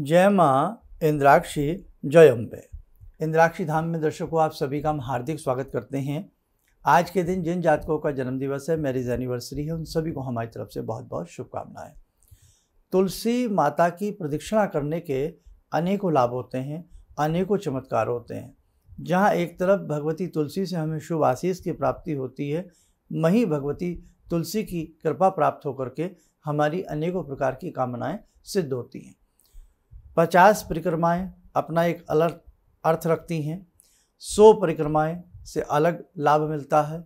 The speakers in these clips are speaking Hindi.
जय माँ इंद्राक्षी जय अम्बे। इंद्राक्षी धाम में दर्शकों आप सभी का हम हार्दिक स्वागत करते हैं। आज के दिन जिन जातकों का जन्मदिवस है, मैरिज एनिवर्सरी है, उन सभी को हमारी तरफ से बहुत बहुत शुभकामनाएं। तुलसी माता की प्रदक्षिणा करने के अनेकों लाभ होते हैं, अनेकों चमत्कार होते हैं। जहाँ एक तरफ भगवती तुलसी से हमें शुभ आशीष की प्राप्ति होती है, वहीं भगवती तुलसी की कृपा प्राप्त होकर के हमारी अनेकों प्रकार की कामनाएं सिद्ध होती हैं। 50 परिक्रमाएं अपना एक अलग अर्थ रखती हैं। 100 परिक्रमाएं से अलग लाभ मिलता है।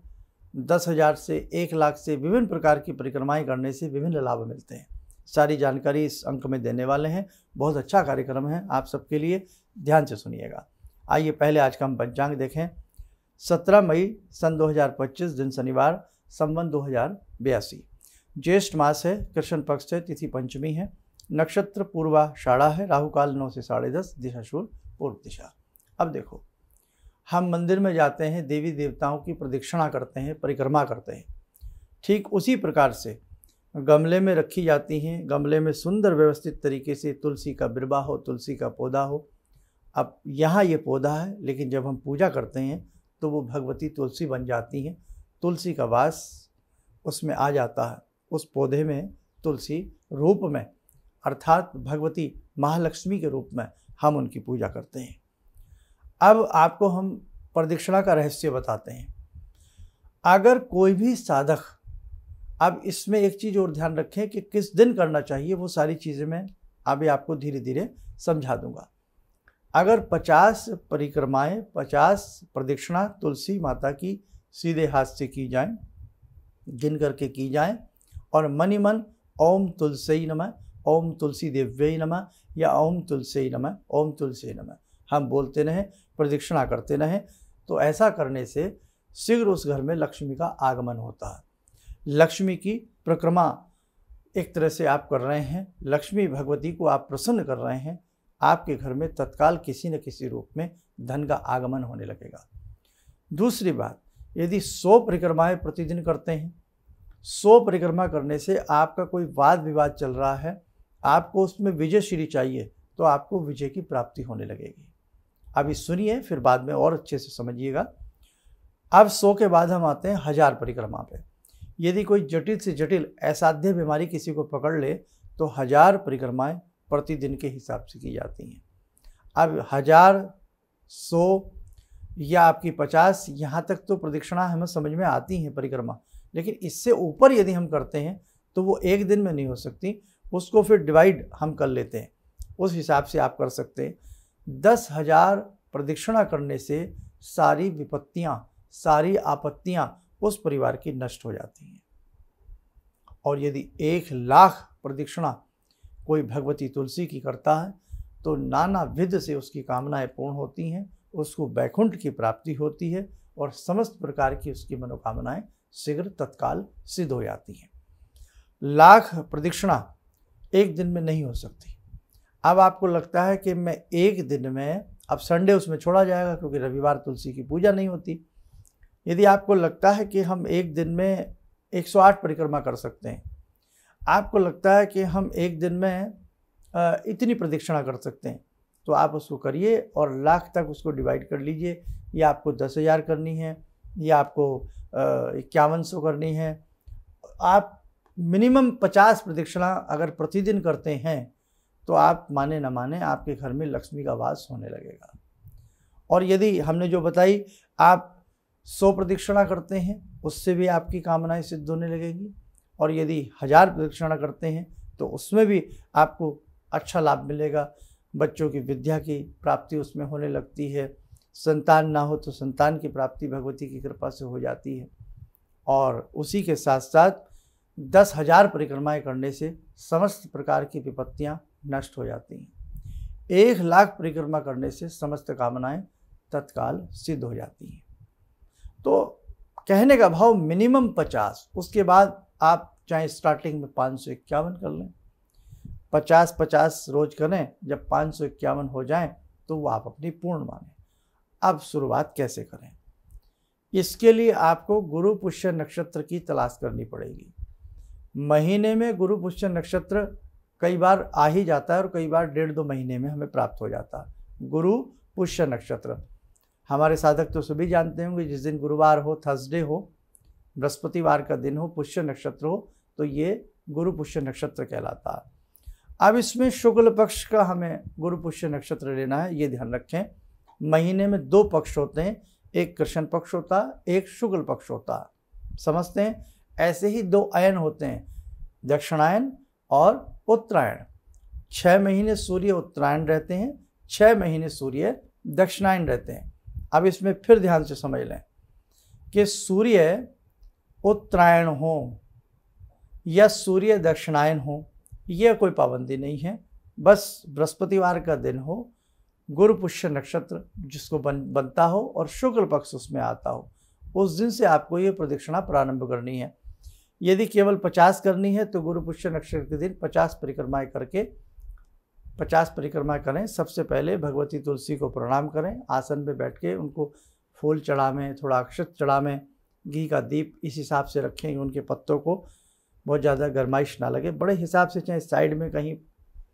10,000 से 1 लाख से विभिन्न प्रकार की परिक्रमाएं करने से विभिन्न लाभ मिलते हैं। सारी जानकारी इस अंक में देने वाले हैं। बहुत अच्छा कार्यक्रम है आप सबके लिए, ध्यान से सुनिएगा। आइए पहले आज का हम पंचांग देखें। 17 मई सन 2025 दिन शनिवार, संवत 2082। ज्येष्ठ मास है, कृष्ण पक्ष है, तिथि पंचमी है, नक्षत्र पूर्वाषाढ़ा है, राहु काल 9 से 10:30, दिशा शूल पूर्व दिशा। अब देखो, हम मंदिर में जाते हैं, देवी देवताओं की प्रदक्षिणा करते हैं, परिक्रमा करते हैं। ठीक उसी प्रकार से गमले में रखी जाती हैं। गमले में सुंदर व्यवस्थित तरीके से तुलसी का बिरबा हो, तुलसी का पौधा हो। अब यहाँ ये पौधा है, लेकिन जब हम पूजा करते हैं तो वो भगवती तुलसी बन जाती हैं। तुलसी का वास उसमें आ जाता है, उस पौधे में तुलसी रूप में, अर्थात भगवती महालक्ष्मी के रूप में हम उनकी पूजा करते हैं। अब आपको हम प्रदक्षिणा का रहस्य बताते हैं। अगर कोई भी साधक, अब इसमें एक चीज़ और ध्यान रखें कि किस दिन करना चाहिए, वो सारी चीज़ें मैं अभी आपको धीरे धीरे समझा दूंगा। अगर 50 परिक्रमाएं, 50 प्रदक्षिणा तुलसी माता की सीधे हाथ से की जाएं, गिन करके की जाएं, और मन ही मन ओम तुलसी नमः, ओम तुलसी देव्यै नमः या ओम तुलसी नमः, ओम तुलसी नमः हम बोलते रहें, प्रदक्षिणा करते रहें, तो ऐसा करने से शीघ्र उस घर में लक्ष्मी का आगमन होता है। लक्ष्मी की परिक्रमा एक तरह से आप कर रहे हैं, लक्ष्मी भगवती को आप प्रसन्न कर रहे हैं। आपके घर में तत्काल किसी न किसी रूप में धन का आगमन होने लगेगा। दूसरी बात, यदि 100 परिक्रमाएं प्रतिदिन करते हैं, 100 परिक्रमा करने से आपका कोई वाद विवाद चल रहा है, आपको उसमें विजय श्री चाहिए, तो आपको विजय की प्राप्ति होने लगेगी। अभी सुनिए, फिर बाद में और अच्छे से समझिएगा। अब 100 के बाद हम आते हैं 1000 परिक्रमा पे। यदि कोई जटिल से जटिल असाध्य बीमारी किसी को पकड़ ले तो 1000 परिक्रमाएं प्रतिदिन के हिसाब से की जाती हैं। अब 1000, 100 या आपकी 50, यहाँ तक तो प्रदक्षिणा हमें समझ में आती हैं परिक्रमा, लेकिन इससे ऊपर यदि हम करते हैं तो वो एक दिन में नहीं हो सकती। उसको फिर डिवाइड हम कर लेते हैं, उस हिसाब से आप कर सकते हैं। 10,000 प्रदक्षिणा करने से सारी विपत्तियाँ, सारी आपत्तियाँ उस परिवार की नष्ट हो जाती हैं। और यदि 1 लाख प्रदक्षिणा कोई भगवती तुलसी की करता है तो नाना विध से उसकी कामनाएं पूर्ण होती हैं, उसको वैकुंठ की प्राप्ति होती है और समस्त प्रकार की उसकी मनोकामनाएं शीघ्र तत्काल सिद्ध हो जाती हैं। लाख प्रदक्षिणा एक दिन में नहीं हो सकती। अब आपको लगता है कि मैं एक दिन में, अब संडे उसमें छोड़ा जाएगा क्योंकि रविवार तुलसी की पूजा नहीं होती। यदि आपको लगता है कि हम एक दिन में 108 परिक्रमा कर सकते हैं, आपको लगता है कि हम एक दिन में इतनी प्रदक्षिणा कर सकते हैं, तो आप उसको करिए और लाख तक उसको डिवाइड कर लीजिए। या आपको 10,000 करनी है, या आपको 5100 करनी है। आप मिनिमम 50 प्रदक्षिणा अगर प्रतिदिन करते हैं तो आप माने न माने आपके घर में लक्ष्मी का वास होने लगेगा। और यदि हमने जो बताई, आप 100 प्रदक्षिणा करते हैं, उससे भी आपकी कामनाएं सिद्ध होने लगेंगी। और यदि 1000 प्रदक्षिणा करते हैं तो उसमें भी आपको अच्छा लाभ मिलेगा। बच्चों की विद्या की प्राप्ति उसमें होने लगती है। संतान ना हो तो संतान की प्राप्ति भगवती की कृपा से हो जाती है। और उसी के साथ साथ 10,000 परिक्रमाएं करने से समस्त प्रकार की विपत्तियां नष्ट हो जाती हैं। 1 लाख परिक्रमा करने से समस्त कामनाएं तत्काल सिद्ध हो जाती हैं। तो कहने का भाव मिनिमम 50, उसके बाद आप चाहे स्टार्टिंग में 551 कर लें, 50-50 रोज करें। जब 551 हो जाएं तो वो आप अपनी पूर्ण माने। अब शुरुआत कैसे करें? इसके लिए आपको गुरु पुष्य नक्षत्र की तलाश करनी पड़ेगी। महीने में गुरु पुष्य नक्षत्र कई बार आ ही जाता है और कई बार 1.5-2 महीने में हमें प्राप्त हो जाता है। गुरु पुष्य नक्षत्र हमारे साधक तो सभी जानते होंगे, जिस दिन गुरुवार हो, थर्सडे हो, बृहस्पतिवार का दिन हो, पुष्य नक्षत्र हो, तो ये गुरु पुष्य नक्षत्र कहलाता है। अब इसमें शुक्ल पक्ष का हमें गुरु पुष्य नक्षत्र लेना है, ये ध्यान रखें। महीने में 2 पक्ष होते हैं, एक कृष्ण पक्ष होता है, एक शुक्ल पक्ष होता है, समझते हैं। ऐसे ही 2 अयन होते हैं, दक्षिणायन और उत्तरायण। 6 महीने सूर्य उत्तरायण रहते हैं, 6 महीने सूर्य दक्षिणायन रहते हैं। अब इसमें फिर ध्यान से समझ लें कि सूर्य उत्तरायण हो या सूर्य दक्षिणायन हो, यह कोई पाबंदी नहीं है। बस बृहस्पतिवार का दिन हो, गुरु पुष्य नक्षत्र जिसको बनता हो और शुक्ल पक्ष उसमें आता हो, उस दिन से आपको ये प्रदक्षिणा प्रारंभ करनी है। यदि केवल 50 करनी है तो गुरु पुष्य नक्षत्र के दिन 50 परिक्रमाएँ करके 50 परिक्रमा करें। सबसे पहले भगवती तुलसी को प्रणाम करें, आसन पे बैठ के उनको फूल चढ़ावें, थोड़ा अक्षत चढ़ावें, घी का दीप इस हिसाब से रखें, उनके पत्तों को बहुत ज़्यादा गरमाइश ना लगे, बड़े हिसाब से, चाहे साइड में कहीं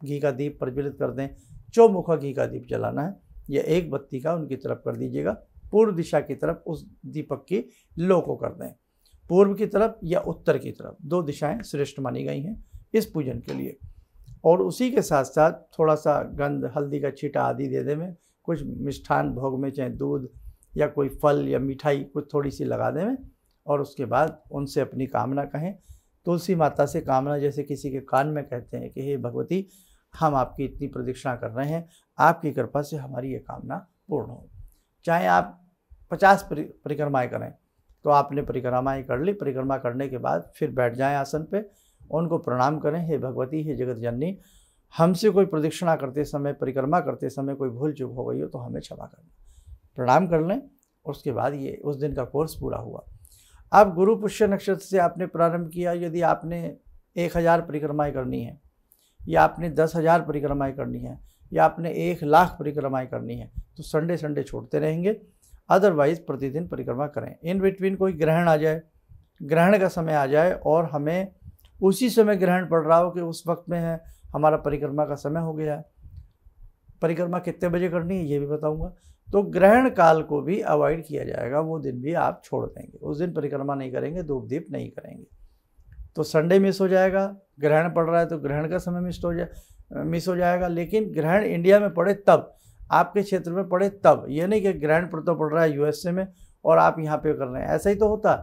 घी का दीप प्रज्वलित कर दें। चौमुखा घी का दीप जलाना है, या एक बत्ती का उनकी तरफ कर दीजिएगा, पूर्व दिशा की तरफ उस दीपक की लो को कर दें। पूर्व की तरफ या उत्तर की तरफ 2 दिशाएं श्रेष्ठ मानी गई हैं इस पूजन के लिए। और उसी के साथ साथ थोड़ा सा गंध, हल्दी का छींटा आदि दे दें, कुछ मिष्ठान भोग में, चाहे दूध या कोई फल या मिठाई कुछ थोड़ी सी लगा दें, और उसके बाद उनसे अपनी कामना कहें। तुलसी माता से कामना जैसे किसी के कान में कहते हैं कि हे भगवती, हम आपकी इतनी प्रदक्षिणा कर रहे हैं, आपकी कृपा से हमारी ये कामना पूर्ण हो। चाहे आप 50 परिक्रमाएँ करें तो आपने परिक्रमाएँ कर ली, परिक्रमा करने के बाद फिर बैठ जाएं आसन पे, उनको प्रणाम करें, हे भगवती, हे जगत जननी, हमसे कोई प्रदक्षिणा करते समय, परिक्रमा करते समय कोई भूल चूक हो गई हो तो हमें क्षमा करना, प्रणाम कर लें। उसके बाद ये उस दिन का कोर्स पूरा हुआ। अब गुरु पुष्य नक्षत्र से आपने प्रारंभ किया, यदि आपने 1000 परिक्रमाएँ करनी है, या आपने 10,000 परिक्रमाएँ करनी है, या आपने 1,00,000 परिक्रमाएँ करनी है, तो संडे छोड़ते रहेंगे, अदरवाइज़ प्रतिदिन परिक्रमा करें। इन बिटवीन कोई ग्रहण आ जाए, ग्रहण का समय आ जाए और हमें उसी समय ग्रहण पड़ रहा हो कि उस वक्त में है हमारा परिक्रमा का समय हो गया है, परिक्रमा कितने बजे करनी है ये भी बताऊंगा, तो ग्रहण काल को भी अवॉइड किया जाएगा, वो दिन भी आप छोड़ देंगे, उस दिन परिक्रमा नहीं करेंगे, धूप दीप नहीं करेंगे, तो संडे मिस हो जाएगा। ग्रहण पड़ रहा है तो ग्रहण का समय मिस हो जाएगा। लेकिन ग्रहण इंडिया में पड़े तब, आपके क्षेत्र में पड़े तब, ये नहीं कि ग्रहण तो पड़ रहा है यूएसए में और आप यहाँ पे कर रहे हैं। ऐसा ही तो होता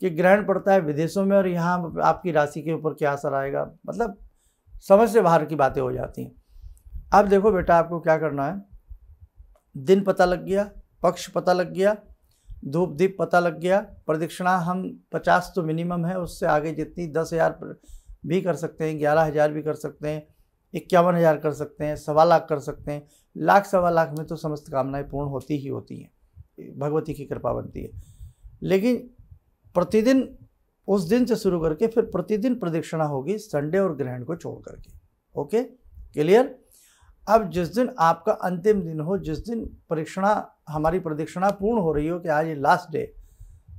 कि ग्रहण पड़ता है विदेशों में और यहाँ आपकी राशि के ऊपर क्या असर आएगा, मतलब समझ से बाहर की बातें हो जाती हैं। अब देखो बेटा, आपको क्या करना है, दिन पता लग गया, पक्ष पता लग गया, धूप दीप पता लग गया, प्रदक्षिणा हम 50 तो मिनिमम है, उससे आगे जितनी 10,000 भी कर सकते हैं, 11,000 भी कर सकते हैं, 51,000 कर सकते हैं, 1,25,000 कर सकते हैं, 1,00,000-1,25,000 में तो समस्त कामनाएं पूर्ण होती ही होती हैं, भगवती की कृपा बनती है। लेकिन प्रतिदिन उस दिन से शुरू करके फिर प्रतिदिन प्रदक्षिणा होगी, संडे और ग्रहण को छोड़ करके। Okay, clear. अब जिस दिन आपका अंतिम दिन हो, जिस दिन हमारी प्रदक्षिणा पूर्ण हो रही हो कि आज ये लास्ट डे,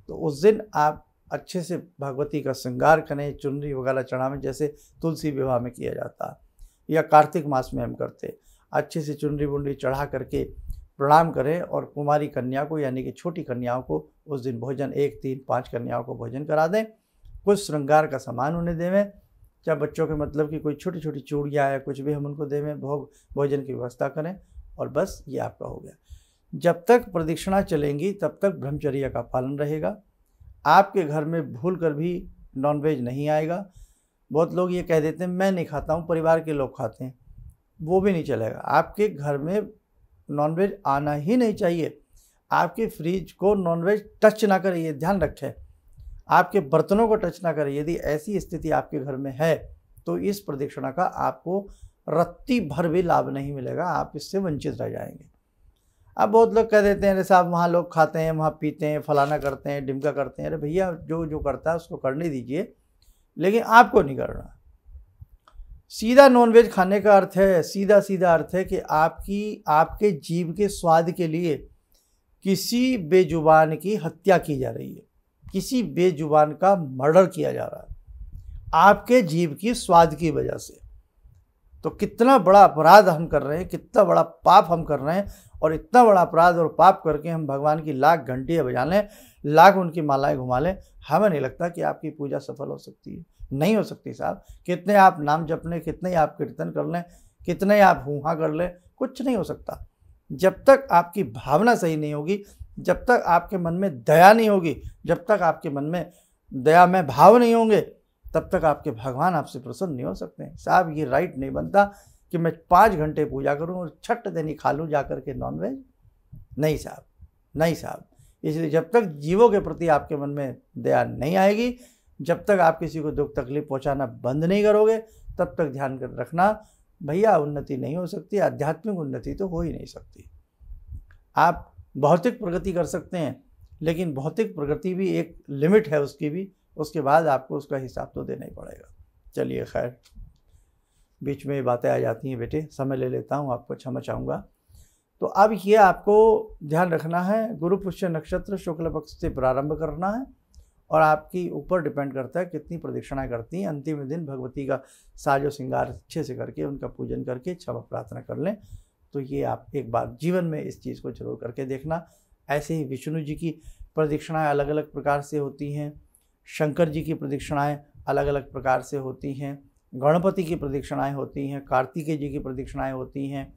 तो उस दिन आप अच्छे से भगवती का श्रृंगार करें, चुनरी वगैरह चढ़ावें, जैसे तुलसी विवाह में किया जाता है या कार्तिक मास में हम करते, अच्छे से चुनरी वुनरी चढ़ा करके प्रणाम करें और कुमारी कन्या को यानी कि छोटी कन्याओं को उस दिन भोजन, 1, 3, 5 कन्याओं को भोजन करा दें, कुछ श्रृंगार का सामान उन्हें देवें, चाहे बच्चों के मतलब कि कोई छोटी छोटी चूड़ियाँ या कुछ भी हम उनको देवें, भोजन की व्यवस्था करें, और बस ये आपका हो गया। जब तक प्रदक्षिणा चलेंगी तब तक ब्रह्मचर्य का पालन रहेगा। आपके घर में भूल कर भी नॉनवेज नहीं आएगा। बहुत लोग ये कह देते हैं मैं नहीं खाता हूँ, परिवार के लोग खाते हैं, वो भी नहीं चलेगा। आपके घर में नॉनवेज आना ही नहीं चाहिए। आपके फ्रिज को नॉनवेज टच ना करे, ये ध्यान रखें। आपके बर्तनों को टच ना करें। यदि ऐसी स्थिति आपके घर में है तो इस प्रदक्षिणा का आपको रत्ती भर भी लाभ नहीं मिलेगा, आप इससे वंचित रह जाएंगे। अब बहुत लोग कह देते हैं अरे साहब वहाँ लोग खाते हैं, वहाँ पीते हैं, फलाना करते हैं, ढिमका करते हैं। अरे भैया, जो जो करता है उसको करने दीजिए, लेकिन आपको नहीं करना। सीधा नॉनवेज खाने का अर्थ है, सीधा सीधा अर्थ है कि आपके जीव के स्वाद के लिए किसी बेजुबान की हत्या की जा रही है, किसी बेजुबान का मर्डर किया जा रहा है आपके जीव की स्वाद की वजह से। तो कितना बड़ा अपराध हम कर रहे हैं, कितना बड़ा पाप हम कर रहे हैं, और इतना बड़ा अपराध और पाप करके हम भगवान की लाख घंटियाँ बजा लें, लाख उनकी मालाएं घुमा लें, हमें नहीं लगता कि आपकी पूजा सफल हो सकती है। नहीं हो सकती साहब। कितने आप नाम जप लें, कितने आप कीर्तन कर लें, कितने आप हुआ कर लें, कुछ नहीं हो सकता। जब तक आपकी भावना सही नहीं होगी, जब तक आपके मन में दया नहीं होगी, जब तक आपके मन में दया में भाव नहीं होंगे, तब तक आपके भगवान आपसे प्रसन्न नहीं हो सकते हैं। साहब ये राइट नहीं बनता कि मैं 5 घंटे पूजा करूं और छठ दिन ही खा लूँ जा कर के नॉनवेज। नहीं साहब, नहीं साहब। इसलिए जब तक जीवों के प्रति आपके मन में दया नहीं आएगी, जब तक आप किसी को दुख तकलीफ पहुंचाना बंद नहीं करोगे, तब तक ध्यान कर रखना भैया उन्नति नहीं हो सकती, आध्यात्मिक उन्नति तो हो ही नहीं सकती। आप भौतिक प्रगति कर सकते हैं, लेकिन भौतिक प्रगति भी एक लिमिट है उसकी भी, उसके बाद आपको उसका हिसाब तो देना ही पड़ेगा। चलिए खैर, बीच में बातें आ जाती हैं बेटे, समय ले लेता हूँ, आपको क्षमा चाहूँगा। तो अब ये आपको ध्यान रखना है, गुरु पुष्य नक्षत्र शुक्ल पक्ष से प्रारंभ करना है, और आपकी ऊपर डिपेंड करता है कितनी प्रदक्षिणाएं करती हैं। अंतिम दिन भगवती का साजो श्रृंगार अच्छे से करके उनका पूजन करके क्षमा प्रार्थना कर लें। तो ये आप एक बार जीवन में इस चीज़ को जरूर करके देखना। ऐसे ही विष्णु जी की प्रदक्षिणाएं अलग अलग प्रकार से होती हैं, शंकर जी की प्रदक्षिणाएं अलग अलग प्रकार से होती हैं, गणपति की प्रदक्षिणाएं होती हैं, कार्तिकेय जी की प्रदक्षिणाएं होती हैं,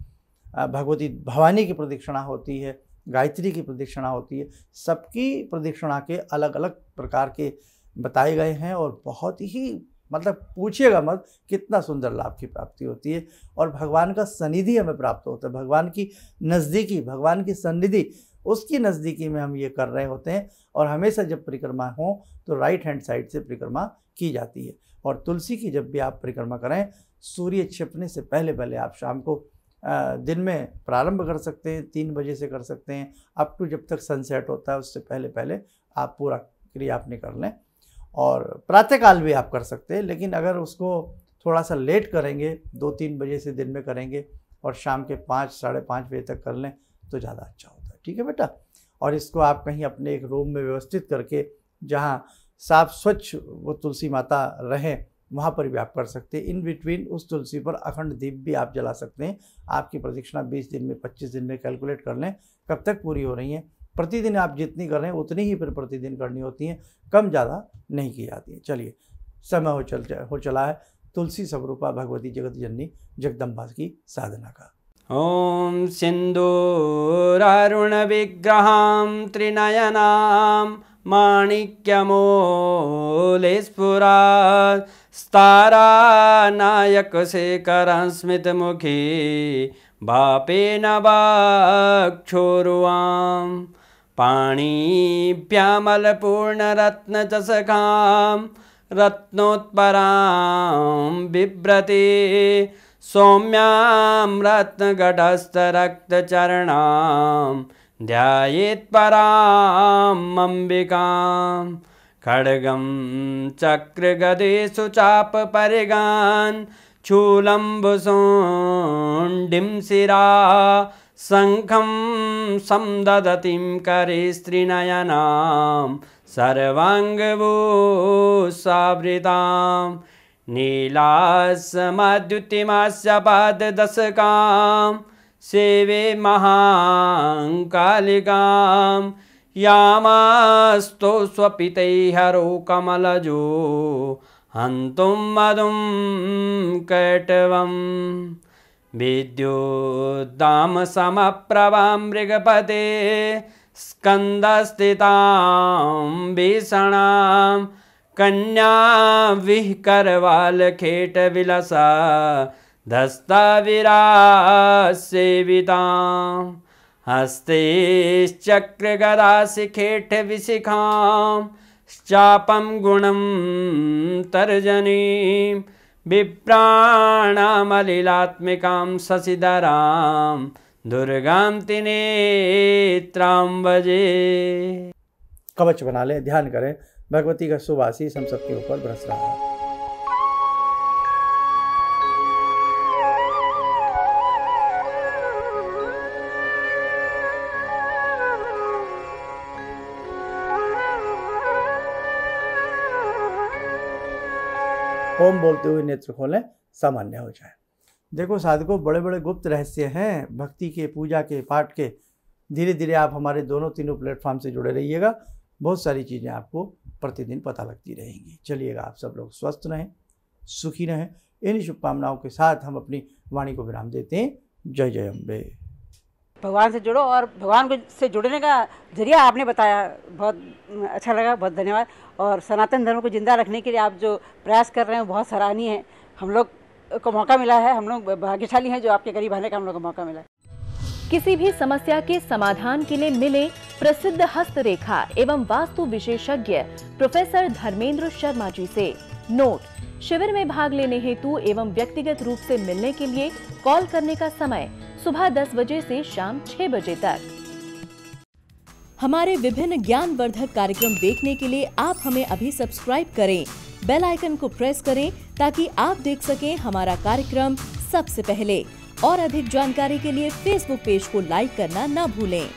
भगवती भवानी की प्रदक्षिणा होती है, गायत्री की प्रदक्षिणा होती है। सबकी प्रदक्षिणा के अलग अलग प्रकार के बताए गए हैं, और बहुत ही मतलब पूछिएगा मत कितना सुंदर लाभ की प्राप्ति होती है, और भगवान का सनिधि हमें प्राप्त होता है, भगवान की नज़दीकी, भगवान की सन्निधि, उसकी नज़दीकी में हम ये कर रहे होते हैं। और हमेशा जब परिक्रमा हो तो राइट हैंड साइड से परिक्रमा की जाती है। और तुलसी की जब भी आप परिक्रमा करें, सूर्य छिपने से पहले पहले आप शाम को दिन में प्रारंभ कर सकते हैं, 3 बजे से कर सकते हैं, अप टू जब तक सनसेट होता है उससे पहले पहले आप पूरा क्रिया अपनी कर लें। और प्रातःकाल भी आप कर सकते हैं, लेकिन अगर उसको थोड़ा सा लेट करेंगे, 2-3 बजे से दिन में करेंगे और शाम के 5 साढ़े 5 बजे तक कर लें तो ज़्यादा अच्छा होता है। ठीक है बेटा। और इसको आप कहीं अपने एक रूम में व्यवस्थित करके, जहाँ साफ स्वच्छ वो तुलसी माता रहें, वहाँ पर भी आप कर सकते हैं। इन बिटवीन उस तुलसी पर अखंड दीप भी आप जला सकते हैं। आपकी प्रदक्षिणा 20 दिन में, 25 दिन में कैलकुलेट कर लें कब तक पूरी हो रही है। प्रतिदिन आप जितनी कर रहे हैं उतनी ही फिर प्रतिदिन करनी होती हैं, कम ज़्यादा नहीं की जाती है। चलिए, समय हो चला है तुलसी स्वरूपा भगवती जगत जननी जगदम्बा की साधना का। ओम सिंदूरारुण विग्रहां त्रिनयनां माणिक्यमूले स्फुरात् स्तारानायकशेखरं स्मितमुखी भापेन वक्षोरुवां पाणिभ्यामलपूर्णरत्नचषकां रत्नोत्परां बिभ्रति सौम्यां रत्नघटस्थरक्तचरणां ध्यायेत्पराम् अम्बिकां खड्गं चक्रगदेषु चापपरिगान् शूलम्बुशोण्डिं शिरा शङ्खं संदधतीं करे स्त्रीनयनां सर्वाङ्गभूषावृतां नीलासमद्युतिमास्य पाददशकां सेवे महाकालिकां यामास्तो स्वपितैहरो कमलजो हन्तुं मधुं कैटवं विद्युद्दामसमप्रभां मृगपते स्कन्दस्थितां भीषणां कन्या विहकरवालखेटविलसा धस्ताविरासेवितां हस्तैश्चक्रगदाशिखेटविशिखां चापं गुणं तर्जनीं विप्राणामलिलात्मिकां शशिधरां दुर्गां त्रिनेत्रां भजे। कवच बना लें, ध्यान करें, भगवती का शुभ आशीष हम सबके ऊपर बरस रहा है। ओम बोलते हुए नेत्र खोलें, सामान्य हो जाए। देखो साधकों, बड़े बड़े गुप्त रहस्य हैं भक्ति के, पूजा के, पाठ के। धीरे धीरे आप हमारे दोनों तीनों प्लेटफॉर्म से जुड़े रहिएगा, बहुत सारी चीज़ें आपको प्रतिदिन पता लगती रहेंगी। चलिएगा, आप सब लोग स्वस्थ रहें, सुखी रहें। इन्हीं शुभकामनाओं के साथ हम अपनी वाणी को विराम देते हैं। जय जय अम्बे। भगवान से जुड़ो, और भगवान से जुड़ने का जरिया आपने बताया, बहुत अच्छा लगा, बहुत धन्यवाद। और सनातन धर्म को जिंदा रखने के लिए आप जो प्रयास कर रहे हैं बहुत सराहनीय है। हम लोग को मौका मिला है, हम लोग भाग्यशाली हैं जो आपके करीब आने का हम लोग को मौका मिला है। किसी भी समस्या के समाधान के लिए मिले प्रसिद्ध हस्तरेखा एवं वास्तु विशेषज्ञ प्रोफेसर धर्मेंद्र शर्मा जी से। नोट: शिविर में भाग लेने हेतु एवं व्यक्तिगत रूप से मिलने के लिए कॉल करने का समय सुबह 10 बजे से शाम 6 बजे तक। हमारे विभिन्न ज्ञानवर्धक कार्यक्रम देखने के लिए आप हमें अभी सब्सक्राइब करें, बेल आइकन को प्रेस करें ताकि आप देख सकें हमारा कार्यक्रम सबसे पहले। और अधिक जानकारी के लिए फेसबुक पेज को लाइक करना न भूलें।